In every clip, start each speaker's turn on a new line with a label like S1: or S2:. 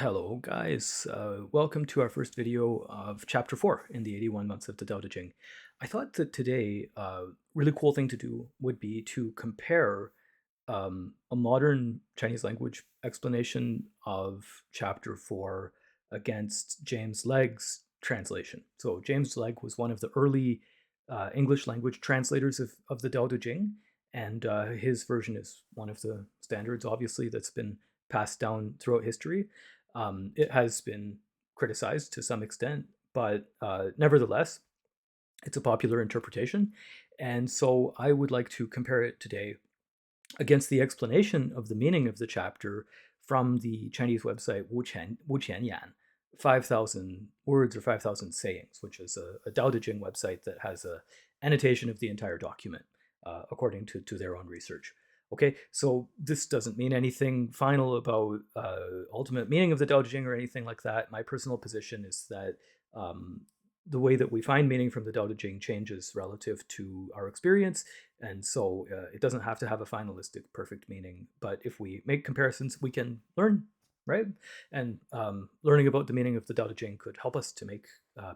S1: Hello, guys. Welcome to our first video of Chapter 4 in the 81 Months of the Dao De Jing. I thought that today, really cool thing to do would be to compare a modern Chinese language explanation of Chapter 4 against James Legg's translation. So James Legg was one of the early English language translators of the Dao De Jing, and his version is one of the standards, obviously, that's been passed down throughout history. It has been criticized to some extent, but nevertheless, it's a popular interpretation. And so I would like to compare it today against the explanation of the meaning of the chapter from the Chinese website Wuqianyan, 5,000 words or 5,000 sayings, which is a Dao De Jing website that has a annotation of the entire document, according to their own research. Okay, so this doesn't mean anything final about ultimate meaning of the Dao De Jing or anything like that. My personal position is that the way that we find meaning from the Dao De Jing changes relative to our experience, and so it doesn't have to have a finalistic perfect meaning. But if we make comparisons, we can learn, right? And learning about the meaning of the Dao De Jing could help us to make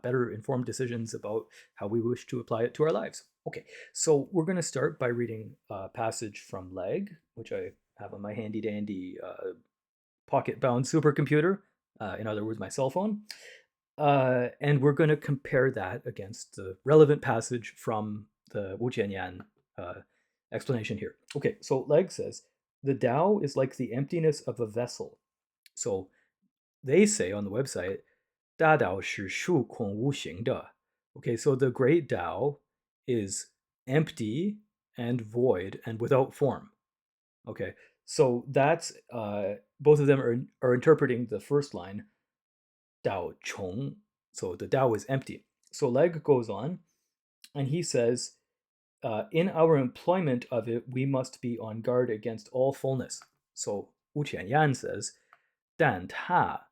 S1: better informed decisions about how we wish to apply it to our lives. Okay, so we're going to start by reading a passage from Legg, which I have on my handy dandy pocket-bound supercomputer, in other words, my cell phone. And we're going to compare that against the relevant passage from the Wu Jianyan explanation here. Okay, so Legg says, the Tao is like the emptiness of a vessel. So they say on the website, 大道是数孔无形的. Okay, so the great Tao is empty and void and without form. Okay, so that's both of them are interpreting the first line, Dao Chong. So the Dao is empty. So Legg goes on and he says, in our employment of it, we must be on guard against all fullness. So Wu Qianyan says, 但它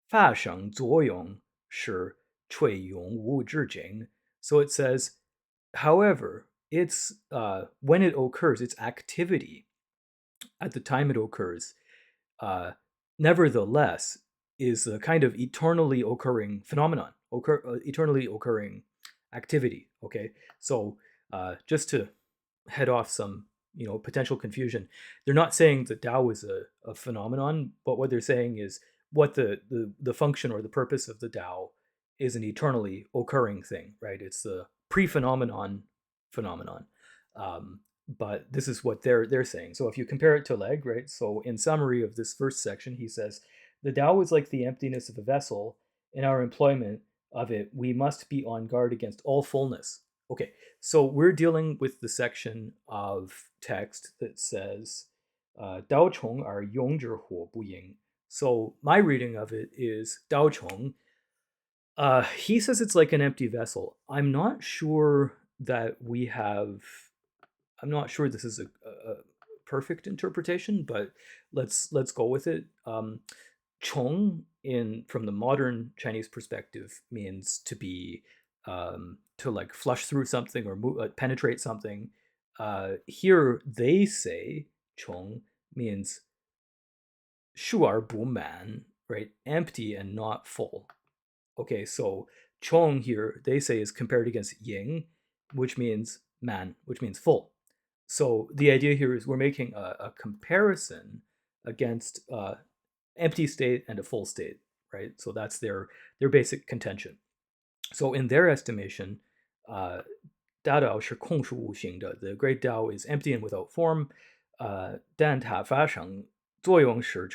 S1: 发生作用是吹永无止境. So it says, however, it's when it occurs, its activity at the time it occurs, nevertheless, is a kind of eternally occurring phenomenon, eternally occurring activity. Okay, so just to head off some potential confusion, they're not saying that Tao is a phenomenon, but what they're saying is what the function or the purpose of the Tao is an eternally occurring thing, right? It's the pre-phenomenon phenomenon. But this is what they're saying. So if you compare it to Legg, right? So in summary of this first section, he says, the Tao is like the emptiness of a vessel. In our employment of it, we must be on guard against all fullness. Okay, so we're dealing with the section of text that says, 道穷而用之火不盈. So my reading of it is 道穷. He says it's like an empty vessel. I'm not sure that we have. I'm not sure this is a perfect interpretation, but let's go with it. Chong from the modern Chinese perspective means to be to like flush through something or penetrate something. Here they say chong means shuar bu man, right? Empty and not full. Okay, so chong here they say is compared against ying, which means man, which means full. So the idea here is we're making a comparison against empty state and a full state, right? So that's their basic contention. So in their estimation, 大道是空是无形的, the great Tao is empty and without form, 但它发生作用是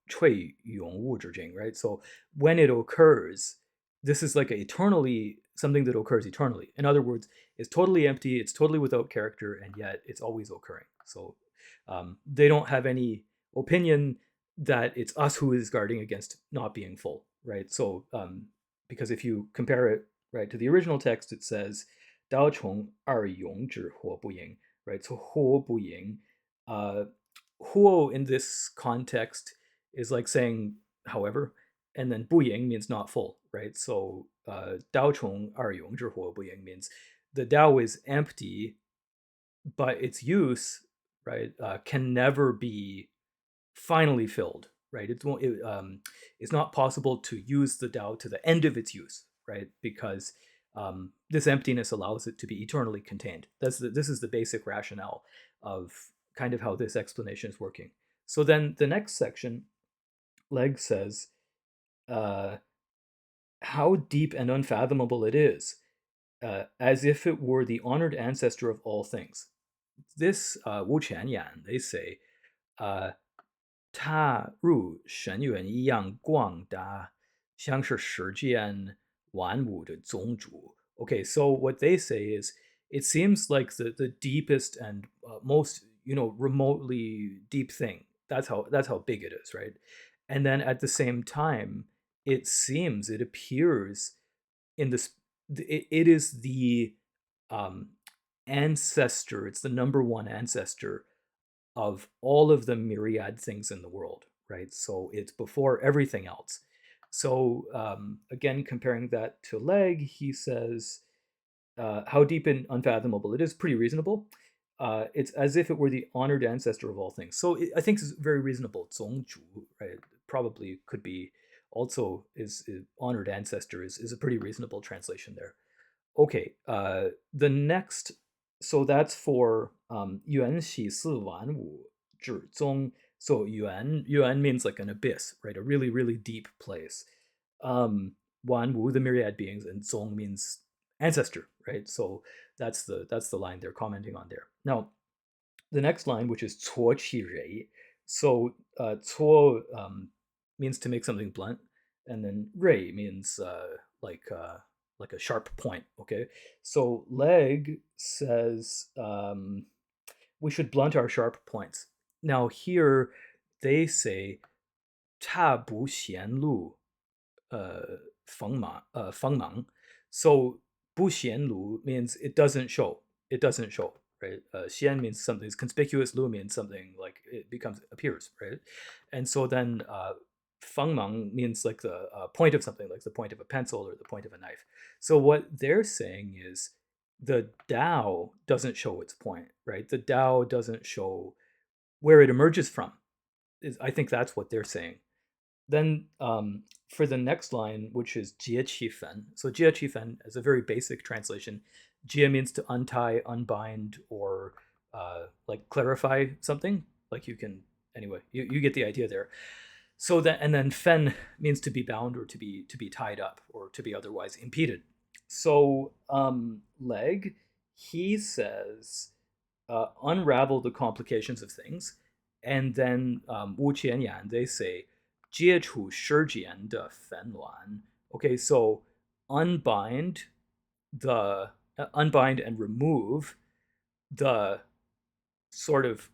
S1: 吹永无止境, right? So when it occurs, this is like something that occurs eternally. In other words, it's totally empty, it's totally without character, and yet it's always occurring. So they don't have any opinion that it's us who is guarding against not being full, right? So because if you compare it right to the original text, it says 刀虫二永之火不盈, right? So 火不盈, huo in this context is like saying however, and then 不盈 means not full, right? So 刀虫二永之火不盈 means the Tao is empty, but its use, right, can never be finally filled, right? It's not possible to use the Tao to the end of its use, right? Because this emptiness allows it to be eternally contained. This is the basic rationale of kind of how this explanation is working. So then the next section, Legg says, uh, how deep and unfathomable it is, as if it were the honored ancestor of all things. This Wu Qianyan, they say, uh, 踏入深渊一样广大，像是世间万物的宗主. Okay, so what they say is, it seems like the deepest and most remotely deep thing. That's how big it is, right? And then at the same time, it appears in this. It is the um, ancestor. It's the number one ancestor of all of the myriad things in the world, right? So it's before everything else. So again, comparing that to Legg, he says, how deep and unfathomable it is, pretty reasonable. It's as if it were the honored ancestor of all things. So I think it's very reasonable. 宗主, right? Probably could be also is honored ancestor is a pretty reasonable translation there. Okay, the next, so that's for 缘起四万物之宗. So yuan means like an abyss, right? A really, really deep place. Wan wu, the myriad beings, and zong means ancestor, right? So that's the line they're commenting on there. Now, the next line, which is 搓起 rei. So 搓 means to make something blunt, and then rei means like a sharp point. Okay, so Legg says we should blunt our sharp points. Now here they say 踏不显露锋芒. So 不显露 means it doesn't show. It doesn't show, right? Xian means something's conspicuous. Lu means something like it appears, right? And so then fengmang means like the point of something, like the point of a pencil or the point of a knife. So what they're saying is the Tao doesn't show its point, right? The Tao doesn't show where it emerges from. I think that's what they're saying. Then for the next line, which is jie qi fen. So jie qi fen is a very basic translation. Jie means to untie, unbind, or like clarify something. Like you can, anyway, you get the idea there. So that, and then fen means to be bound or to be tied up or to be otherwise impeded. So Legg, he says, unravel the complications of things, and then Wu Qianyan, they say 接触世间的纷乱. Okay, so unbind unbind and remove the sort of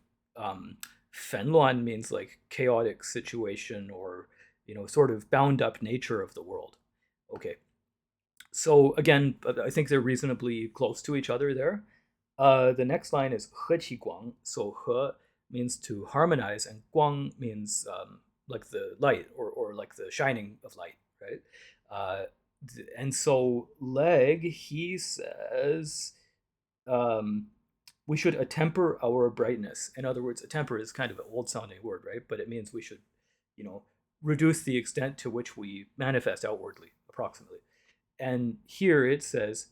S1: 纷乱 means like chaotic situation or sort of bound up nature of the world. Okay, so again, I think they're reasonably close to each other there. The next line is 和气光. So 和 means to harmonize, and 光 means like the light or like the shining of light, right? And so Legg, he says, we should attemper our brightness. In other words, attemper is kind of an old sounding word, right? But it means we should, reduce the extent to which we manifest outwardly, approximately. And here it says,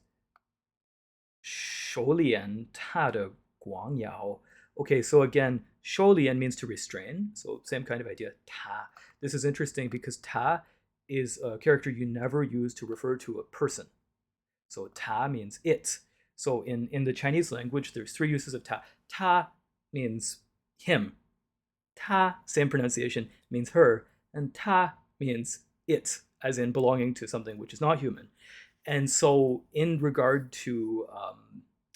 S1: 手敛他的光耀. Okay, so again, 收敛 means to restrain, so same kind of idea. Ta. This is interesting because ta is a character you never use to refer to a person. So ta means it. So in the Chinese language, there's three uses of ta. Ta means him. Ta, same pronunciation, means her. And ta means it, as in belonging to something which is not human. And so in regard to,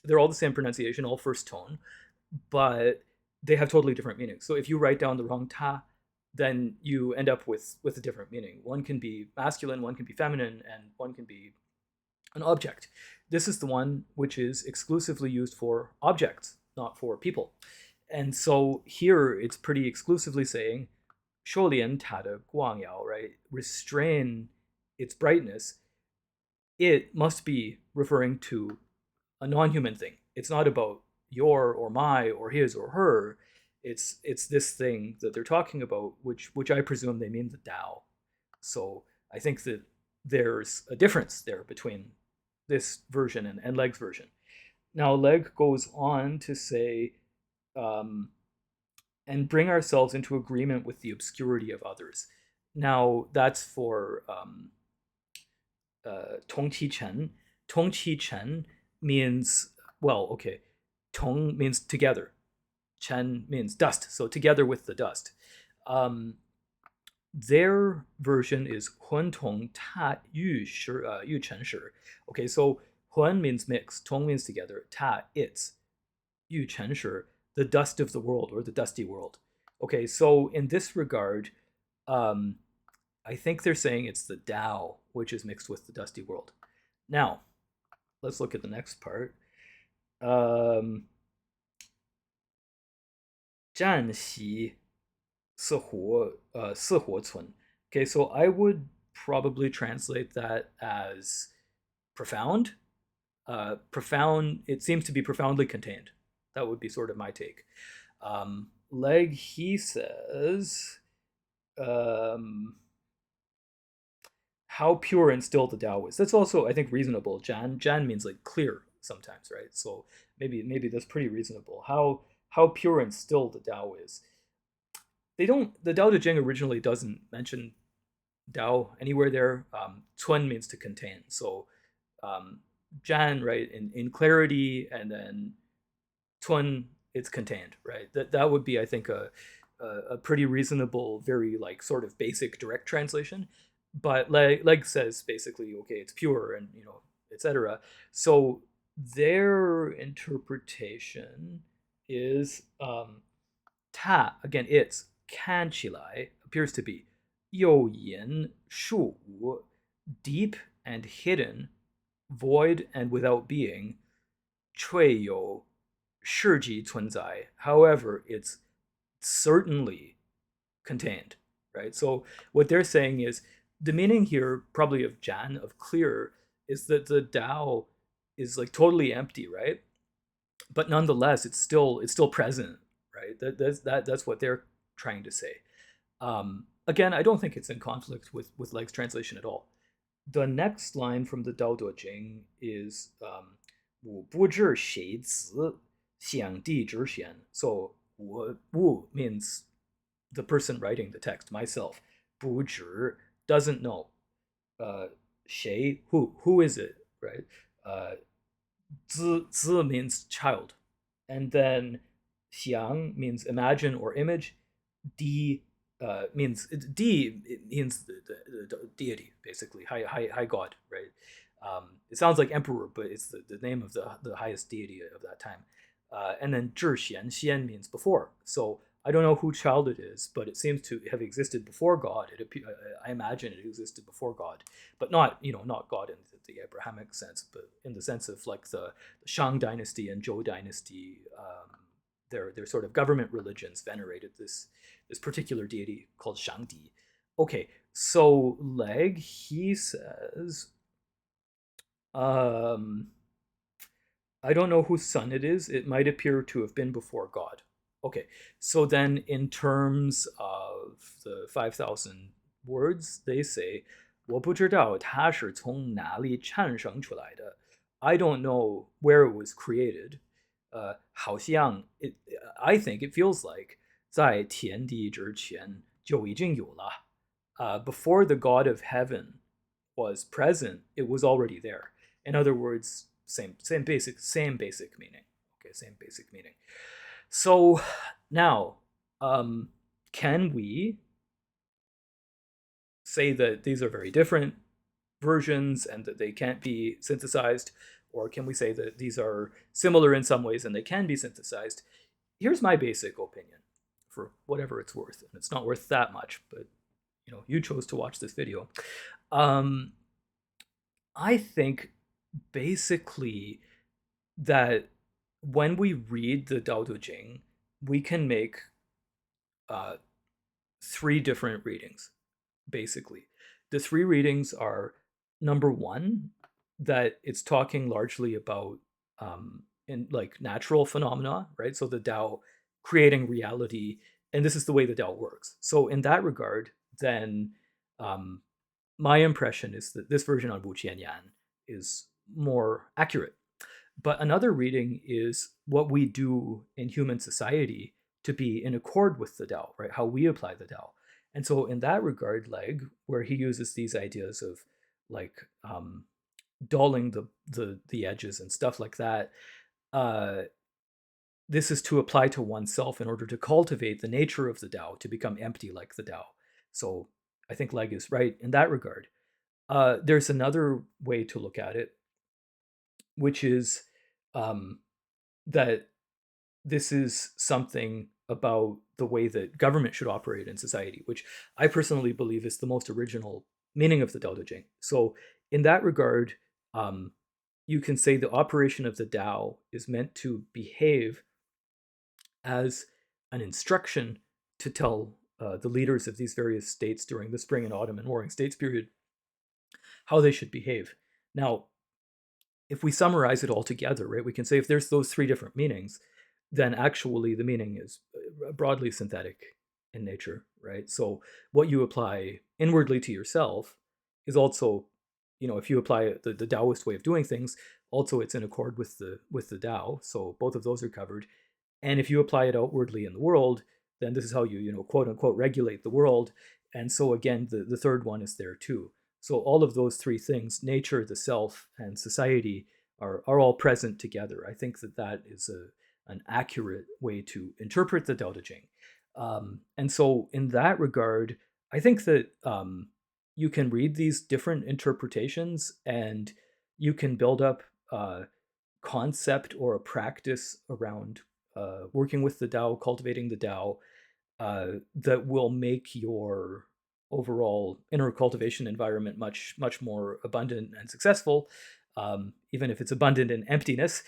S1: they're all the same pronunciation, all first tone, but they have totally different meanings. So if you write down the wrong ta, then you end up with a different meaning. One can be masculine, one can be feminine, and one can be an object. This is the one which is exclusively used for objects, not for people. And so here it's pretty exclusively saying 收敛它的光耀, right? Restrain its brightness. It must be referring to a non-human thing. It's not about your or my or his or her. It's this thing that they're talking about, which I presume they mean the Tao. So I think that there's a difference there between this version and Leg's version. Now Leg goes on to say, um, and bring ourselves into agreement with the obscurity of others. Now that's for Tongqi Chen. Tongqi Chen means, well, okay, Tong means together, Chen means dust, so together with the dust. Um, their version is Huan Tong Ta Yu Shi Yu Chen Shi. Okay, so Huan means mix, Tong means together, Ta it's, Yu Chen Shi, the dust of the world or the dusty world. Okay, so in this regard, um, I think they're saying it's the Tao which is mixed with the dusty world. Now, let's look at the next part. 占席四活存. Okay, so I would probably translate that as profound. Profound, it seems to be profoundly contained. That would be sort of my take. Leg, he says, how pure and still the Tao is. That's also, I think, reasonable. Jan means like clear sometimes, right? So maybe that's pretty reasonable. How pure and still the Tao is. They don't. The Dao De Jing originally doesn't mention Dao anywhere there. Cun means to contain. So Jan, right, in clarity, and then Cun, it's contained, right? That would be, I think, a pretty reasonable, very like sort of basic direct translation. But Leg says basically, okay, it's pure and etc. So their interpretation is ta, again, it's 看起来 appears to be 又隐数无 deep and hidden, void and without being, 却有实际存在. However, it's certainly contained, right? So what they're saying is the meaning here, probably of Jan, of clear, is that the Tao is like totally empty, right? But nonetheless, it's still present, right? That's what they're trying to say. Again, I don't think it's in conflict with Leg's translation at all. The next line from the Dao De Jing is 吾不知谁子想地之贤. So 我 means the person writing the text, myself. 不知 doesn't know. 谁 who is it, right? 子 means child, and then 想 means imagine or image. Di means the deity, basically, high god, right? It sounds like emperor, but it's the name of the highest deity of that time. And then 智贤, xian means before. So I don't know who child it is, but it seems to have existed before God. I imagine it existed before God, but not not God in the Abrahamic sense, but in the sense of like the Shang dynasty and Zhou dynasty. Their sort of government religions venerated this particular deity called Shangdi. Okay, so Leg, he says, I don't know whose son it is. It might appear to have been before God. Okay, so then in terms of the 5,000 words, they say, 我不知道它是从哪里产生出来的. I don't know where it was created. 好像 I think it feels like 在天地之前就已经有了. Before the God of heaven was present, it was already there. In other words, same basic meaning. Okay, same basic meaning. So now, can we say that these are very different versions and that they can't be synthesized? Or can we say that these are similar in some ways and they can be synthesized? Here's my basic opinion, for whatever it's worth. And it's not worth that much, but you chose to watch this video. I think basically that when we read the Dao De Jing, we can make 3 different readings, basically. The 3 readings are, number 1, that it's talking largely about in like natural phenomena, right? So the Tao creating reality, and this is the way the Tao works. So in that regard, then um, my impression is that this version on Wu Qianyan is more accurate. But another reading is what we do in human society to be in accord with the Tao, right? How we apply the Tao. And so in that regard, Leg, where he uses these ideas of like dulling the edges and stuff like that, uh, this is to apply to oneself in order to cultivate the nature of the Tao to become empty like the Tao. So I think Leg is right in that regard. There's another way to look at it, which is um, that this is something about the way that government should operate in society, which I personally believe is the most original meaning of the Dao De Jing. So, in that regard, um, you can say the operation of the Tao is meant to behave as an instruction to tell the leaders of these various states during the spring and autumn and warring states period how they should behave. Now, if we summarize it all together, right, we can say if there's those three different meanings, then actually the meaning is broadly synthetic in nature, right? So what you apply inwardly to yourself is also, if you apply the Taoist way of doing things, also it's in accord with the Tao. So both of those are covered. And if you apply it outwardly in the world, then this is how you quote unquote regulate the world. And so again, the third one is there too. So all of those three things, nature, the self, and society, are all present together. I think that is an accurate way to interpret the Dao De Jing. And so in that regard, I think that you can read these different interpretations and you can build up concept or a practice around working with the Tao, cultivating the Tao, that will make your overall inner cultivation environment much more abundant and successful, even if it's abundant in emptiness.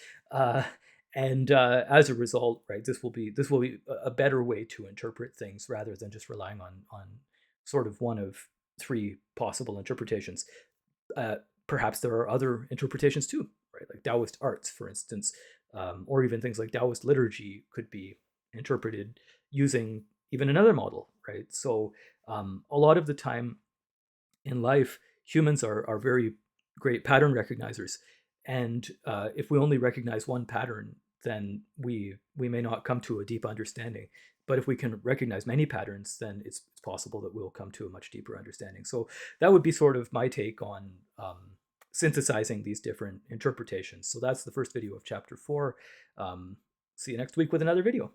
S1: And as a result, right, this will be a better way to interpret things rather than just relying on sort of one of three possible interpretations. uh, Perhaps there are other interpretations too, right? Like Taoist arts, for instance, or even things like Taoist liturgy could be interpreted using even another model, right? So a lot of the time in life, humans are very great pattern recognizers, and if we only recognize one pattern, then we may not come to a deep understanding. But if we can recognize many patterns, then it's possible that we'll come to a much deeper understanding. So that would be sort of my take on synthesizing these different interpretations. So that's the first video of chapter 4. See you next week with another video.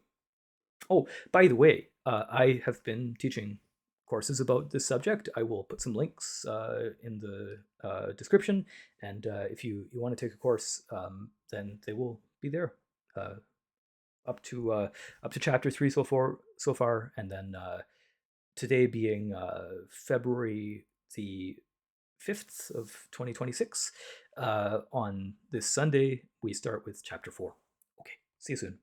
S1: Oh, by the way, I have been teaching courses about this subject. I will put some links in the description, and if you want to take a course, then they will be there uh, up to chapter 3 so far, and then today being February the 5th of 2026. On this Sunday, we start with chapter 4. Okay, see you soon.